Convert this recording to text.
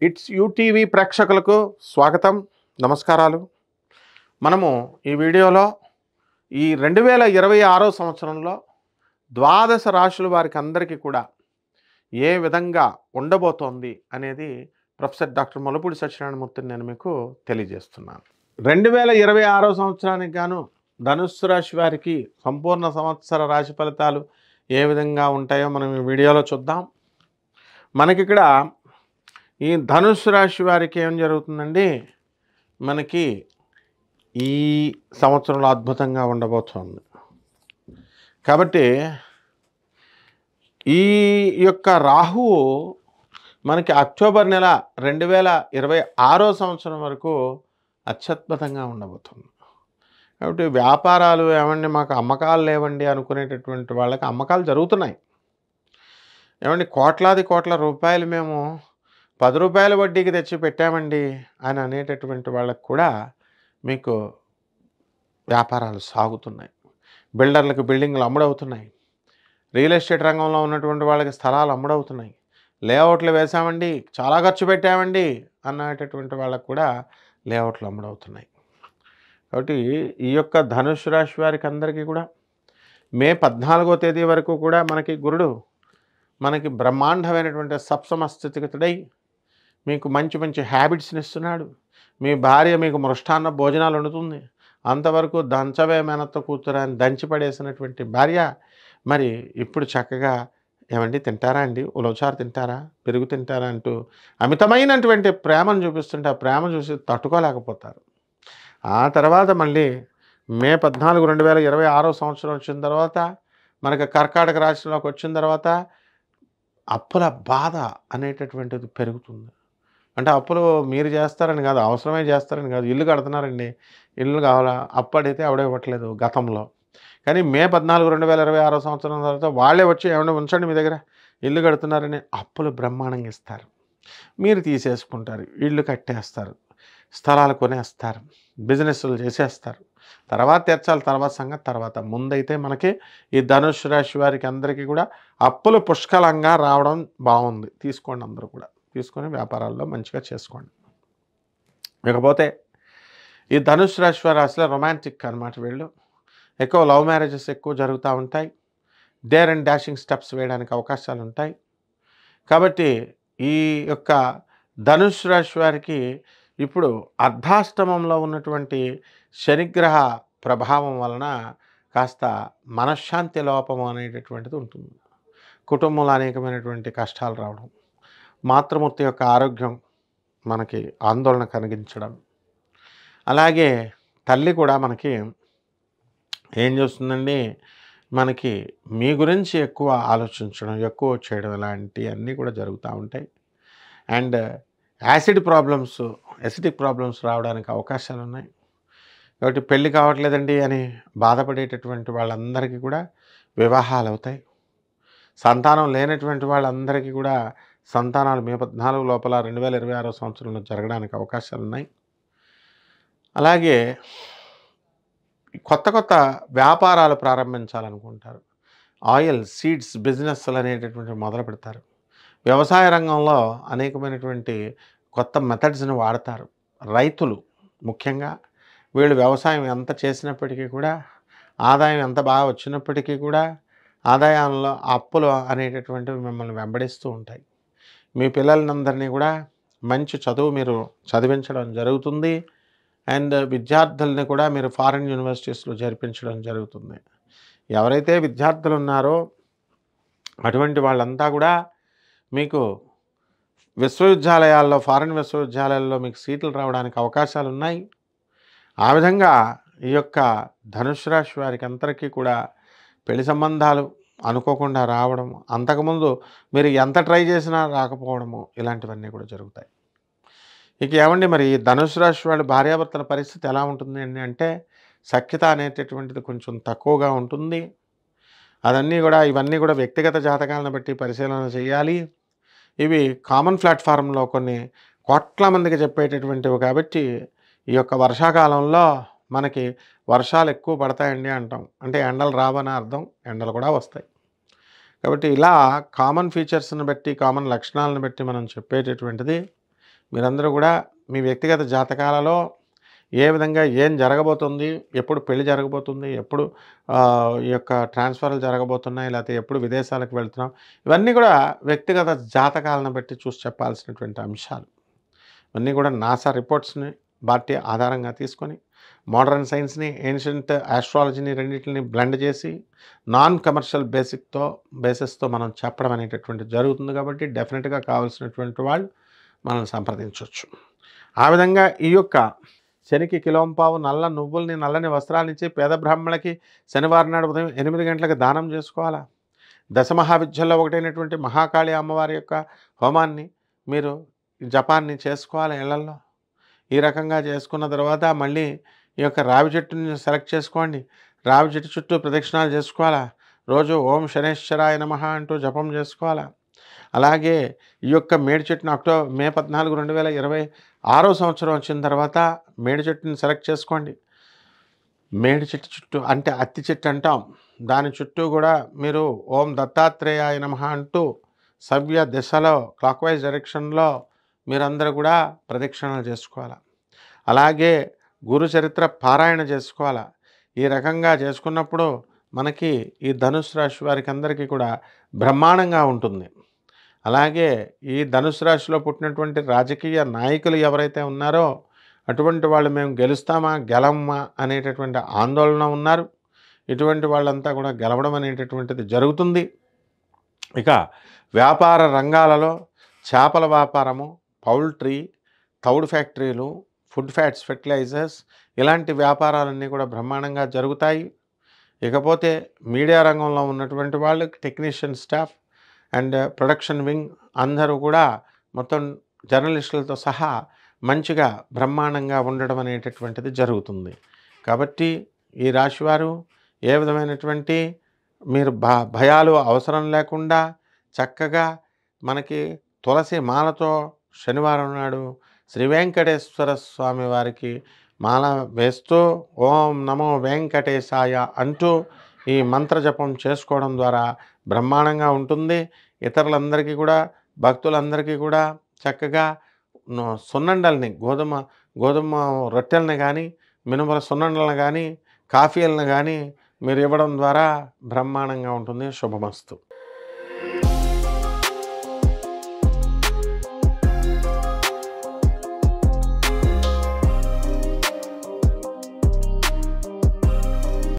It's UTV ప్రేక్షకులకు స్వాగతం, నమస్కారాలు. మనము ఈ వీడియోలో ఈ 2026 సంవత్సరంలో ద్వాదశ రాశుల వారికి అందరికీ కూడా ఏ విధంగా ఉండబోతోంది అనేది ప్రొఫెసర్ డాక్టర్ ముల్లపూడి సత్యనారాయణమూర్తిని నేను మీకు తెలియజేస్తున్నాను. 2026 సంవత్సరానికి గాను ధనుస్సు రాశి వారికి సంపూర్ణ సంవత్సర రాశి ఫలితాలు ఏ విధంగా ఉంటాయో మనం ఈ వీడియోలో చూద్దాం. మనకిక్కడ ఈ ధనుస్సు రాశి వారికి ఏం జరుగుతుందండి, మనకి ఈ సంవత్సరంలో అద్భుతంగా ఉండబోతోంది. కాబట్టి ఈ యొక్క రాహువు మనకి అక్టోబర్ నెల 2026 సంవత్సరం వరకు అత్యద్భుతంగా ఉండబోతుంది. కాబట్టి వ్యాపారాలు ఏమండి మాకు అమ్మకాలు లేవండి అనుకునేటటువంటి వాళ్ళకి అమ్మకాలు జరుగుతున్నాయి. ఏమండి కోట్ల రూపాయలు మేము 10 రూపాయల వడ్డీకి తెచ్చి పెట్టామండి అని అనేటటువంటి వాళ్ళకు కూడా మీకు వ్యాపారాలు సాగుతున్నాయి. బిల్డర్లకు బిల్డింగ్లు అమ్ముడవుతున్నాయి. రియల్ ఎస్టేట్ రంగంలో ఉన్నటువంటి వాళ్ళకి స్థలాలు అమ్ముడవుతున్నాయి. లేఅవుట్లు వేసామండి, చాలా ఖర్చు పెట్టామండి అన్నటువంటి వాళ్ళకు కూడా లేఅవుట్లు అమ్ముడవుతున్నాయి. కాబట్టి ఈ యొక్క ధనుస్సు రాశి వారికి అందరికీ కూడా మే 14వ తేదీ వరకు కూడా మనకి గురుడు మనకి బ్రహ్మాండమైనటువంటి సప్తమ స్థితిగతుడై మీకు మంచి మంచి హ్యాబిట్స్ని ఇస్తున్నాడు. మీ భార్య మీకు మృష్టాన్న భోజనాలు వండుతుంది. అంతవరకు దంచవే మేనత్త కూతురు అని దంచి పడేసినటువంటి భార్య మరి ఇప్పుడు చక్కగా ఏమండి తింటారా అండి, ఉలవచారు తింటారా, పెరుగు తింటారా అంటూ అమితమైనటువంటి ప్రేమను చూపిస్తుంటే ఆ ప్రేమ చూసి తట్టుకోలేకపోతారు. ఆ తర్వాత మళ్ళీ మే 14, 2026 సంవత్సరం వచ్చిన తర్వాత మనకి కర్కాటక రాశిలోకి వచ్చిన తర్వాత అప్పుల బాధ అనేటటువంటిది పెరుగుతుంది. అంటే అప్పులు మీరు చేస్తారని కాదు, అవసరమే చేస్తారని కాదు. ఇల్లు కడుతున్నారండి, ఇల్లు కావాలా, అప్పు అడిగితే ఆవిడే ఇవ్వట్లేదు గతంలో. కానీ మే 14, 2026 సంవత్సరం తర్వాత వాళ్ళే వచ్చి ఏమైనా ఉంచండి మీ దగ్గర, ఇల్లు కడుతున్నారని అప్పులు బ్రహ్మాండంగా ఇస్తారు. మీరు తీసేసుకుంటారు, ఇల్లు కట్టేస్తారు, స్థలాలు కొనేస్తారు, బిజినెస్లు చేసేస్తారు. తర్వాత తెచ్చాలి, తర్వాత సంగతి తర్వాత. ముందైతే మనకి ఈ ధనుస్సు రాశి వారికి అందరికీ కూడా అప్పులు పుష్కలంగా రావడం బాగుంది. తీసుకోండి, అందరూ కూడా తీసుకొని వ్యాపారాల్లో మంచిగా చేసుకోండి. ఇకపోతే ఈ ధనుస్సు రాశి వారి అసలు రొమాంటిక్ అనమాట. వీళ్ళు ఎక్కువ లవ్ మ్యారేజెస్ ఎక్కువ జరుగుతూ ఉంటాయి. డేర్ అండ్ డాషింగ్ స్టెప్స్ వేయడానికి అవకాశాలు ఉంటాయి. కాబట్టి ఈ యొక్క ధనుస్సు రాశి వారికి ఇప్పుడు అర్ధాష్టమంలో ఉన్నటువంటి శనిగ్రహ ప్రభావం వలన కాస్త మనశ్శాంతి లోపం అనేటటువంటిది ఉంటుంది. కుటుంబంలో అనేకమైనటువంటి కష్టాలు రావడం, మాతృమూర్తి యొక్క ఆరోగ్యం మనకి ఆందోళన కలిగించడం, అలాగే తల్లి కూడా మనకి ఏం చేస్తుందండి, మనకి మీ గురించి ఎక్కువ ఆలోచించడం, ఎక్కువ చేయడం, ఇలాంటివన్నీ కూడా జరుగుతూ ఉంటాయి. అండ్ ఎసిడిక్ ప్రాబ్లమ్స్ రావడానికి అవకాశాలు ఉన్నాయి. కాబట్టి పెళ్ళి కావట్లేదండి అని బాధపడేటటువంటి వాళ్ళందరికీ కూడా వివాహాలు అవుతాయి. సంతానం లేనటువంటి వాళ్ళందరికీ కూడా సంతానాలు మే 14 లోపల 2026 సంవత్సరంలో జరగడానికి అవకాశాలు ఉన్నాయి. అలాగే కొత్త వ్యాపారాలు ప్రారంభించాలనుకుంటారు. ఆయిల్ సీడ్స్ బిజినెస్లు అనేటటువంటి మొదలు పెడతారు. వ్యవసాయ రంగంలో అనేకమైనటువంటి కొత్త మెథడ్స్ని వాడతారు. రైతులు ముఖ్యంగా వీళ్ళు వ్యవసాయం ఎంత చేసినప్పటికీ కూడా, ఆదాయం ఎంత బాగా వచ్చినప్పటికీ కూడా ఆదాయంలో అప్పులు అనేటటువంటివి మిమ్మల్ని వెంబడిస్తూ ఉంటాయి. మీ పిల్లలందరినీ కూడా మంచి చదువు మీరు చదివించడం జరుగుతుంది. అండ్ విద్యార్థుల్ని కూడా మీరు ఫారిన్ యూనివర్సిటీస్లో చేర్పించడం జరుగుతుంది. ఎవరైతే విద్యార్థులు ఉన్నారో అటువంటి వాళ్ళంతా కూడా మీకు విశ్వవిద్యాలయాల్లో, ఫారిన్ విశ్వవిద్యాలయాల్లో మీకు సీట్లు రావడానికి అవకాశాలు ఉన్నాయి. ఆ విధంగా ఈ యొక్క ధనుస్సు రాశి వారికి అందరికీ కూడా పెళ్లి సంబంధాలు అనుకోకుండా రావడం, అంతకుముందు మీరు ఎంత ట్రై చేసినా రాకపోవడము, ఇలాంటివన్నీ కూడా జరుగుతాయి. ఇక ఏమండి మరి ధనుస్సు రాశి వాళ్ళ భార్యాభర్తల పరిస్థితి ఎలా ఉంటుంది అంటే సఖ్యత అనేటటువంటిది కొంచెం తక్కువగా ఉంటుంది. ఇవన్నీ కూడా వ్యక్తిగత జాతకాలను బట్టి పరిశీలన చేయాలి. ఇవి కామన్ ప్లాట్ఫారంలో కొన్ని కోట్ల మందికి చెప్పేటటువంటివి కాబట్టి ఈ యొక్క వర్షాకాలంలో మనకి వర్షాలు ఎక్కువ పడతాయండి అంటాం. అంటే ఎండలు రావని అర్థం, ఎండలు కూడా వస్తాయి. కాబట్టి ఇలా కామన్ ఫీచర్స్ని బట్టి, కామన్ లక్షణాలను బట్టి మనం చెప్పేటటువంటిది మీరందరూ కూడా మీ వ్యక్తిగత జాతకాలలో ఏ విధంగా ఏం జరగబోతుంది, ఎప్పుడు పెళ్లి జరగబోతుంది, ఎప్పుడు ఈ యొక్క ట్రాన్స్ఫర్లు జరగబోతున్నాయి, లేకపోతే ఎప్పుడు విదేశాలకు వెళ్తున్నాం, ఇవన్నీ కూడా వ్యక్తిగత జాతకాలను బట్టి చూసి చెప్పాల్సినటువంటి అంశాలు. ఇవన్నీ కూడా నాసా రిపోర్ట్స్ని బాటి ఆధారంగా తీసుకొని మోడర్న్ సైన్స్ని, ఏన్షియంట్ ఆస్ట్రాలజీని రెండింటిని బ్లెండ్ చేసి నాన్ కమర్షియల్ బేసిస్తో మనం చెప్పడం అనేటటువంటి జరుగుతుంది. కాబట్టి డెఫినెట్గా కావాల్సినటువంటి వాళ్ళు మనల్ని సంప్రదించవచ్చు. ఆ విధంగా ఈ యొక్క శనికి కిలోంపావు నల్ల నువ్వుల్ని, నల్లని వస్త్రాలనిచ్చి పేద బ్రాహ్మణులకి శనివారం నాడు ఉదయం 8 గంటలకు దానం చేసుకోవాలా. దశమహావిద్యల్లో ఒకటైనటువంటి మహాకాళి అమ్మవారి యొక్క హోమాన్ని మీరు జపాన్ని చేసుకోవాలి ఇళ్లల్లో. ఈ రకంగా చేసుకున్న తర్వాత మళ్ళీ ఈ యొక్క రావి చెట్టుని సెలెక్ట్ చేసుకోండి. రావి చెట్టు చుట్టూ ప్రదక్షిణాలు చేసుకోవాలా. రోజు ఓం శనేశ్వరాయ నమః అంటూ జపం చేసుకోవాలా. అలాగే ఈ యొక్క మేడి చెట్టును మే 14, 2026 సంవత్సరం వచ్చిన తర్వాత మేడి చెట్టుని సెలెక్ట్ చేసుకోండి. మేడి చెట్టు చుట్టూ అంటే అత్తి చెట్టు అంటాం, దాని చుట్టూ కూడా మీరు ఓం దత్తాత్రేయాయ నమః అంటూ సవ్య దిశలో క్లాక్వైజ్ డైరెక్షన్లో మీరందరూ కూడా ప్రదక్షిణలు చేసుకోవాలి. అలాగే గురు చరిత్ర పారాయణ చేసుకోవాలి. ఈ రకంగా చేసుకున్నప్పుడు మనకి ఈ ధనుసు రాశి వారికి అందరికీ కూడా బ్రహ్మాండంగా ఉంటుంది. అలాగే ఈ ధనుసు రాశిలో పుట్టినటువంటి రాజకీయ నాయకులు ఎవరైతే ఉన్నారో అటువంటి వాళ్ళు మేము గెలుస్తామా గెలమ్మా అనేటటువంటి ఆందోళన ఉన్నారు. ఇటువంటి వాళ్ళంతా కూడా గెలవడం అనేటటువంటిది జరుగుతుంది. ఇక వ్యాపార రంగాలలో చేపల వ్యాపారము, పౌల్ట్రీ, తౌడు ఫ్యాక్టరీలు, ఫుడ్ ఫ్యాట్స్, ఫెర్టిలైజర్స్ ఇలాంటి వ్యాపారాలన్నీ కూడా బ్రహ్మాండంగా జరుగుతాయి. ఇకపోతే మీడియా రంగంలో ఉన్నటువంటి వాళ్ళు, technician staff and production wing అందరూ కూడా మొత్తం జర్నలిస్టులతో సహా మంచిగా బ్రహ్మాండంగా ఉండడం అనేటటువంటిది జరుగుతుంది. కాబట్టి ఈ రాశివారు ఏ విధమైనటువంటి మీరు భయాలు అవసరం లేకుండా చక్కగా మనకి తులసి మాలతో శనివారం నాడు శ్రీ వెంకటేశ్వర స్వామి వారికి మాల వేస్తూ ఓం నమో వెంకటేశాయ అంటూ ఈ మంత్ర జపం చేసుకోవడం ద్వారా బ్రహ్మాండంగా ఉంటుంది. ఇతరులందరికీ కూడా, భక్తులందరికీ కూడా చక్కగా సున్నండల్ని, గోధుమ రొట్టెలను కానీ, మినుముల సున్నండలను కానీ, కాఫీలను కానీ మీరు ఇవ్వడం ద్వారా బ్రహ్మాండంగా ఉంటుంది. శుభమస్తు.